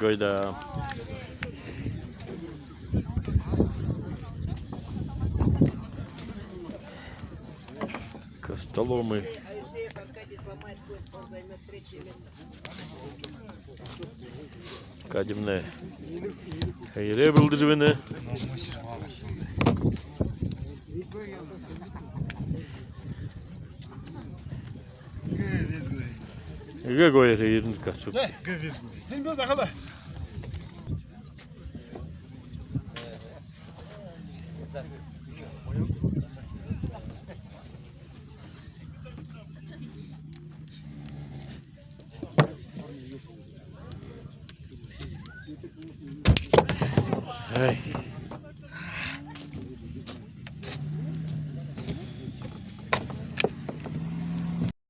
koyda. Костоломы. Kadimle. Hayre bıldırı beni. Какой это единка, касук? Sen biraz akıllı. Hey.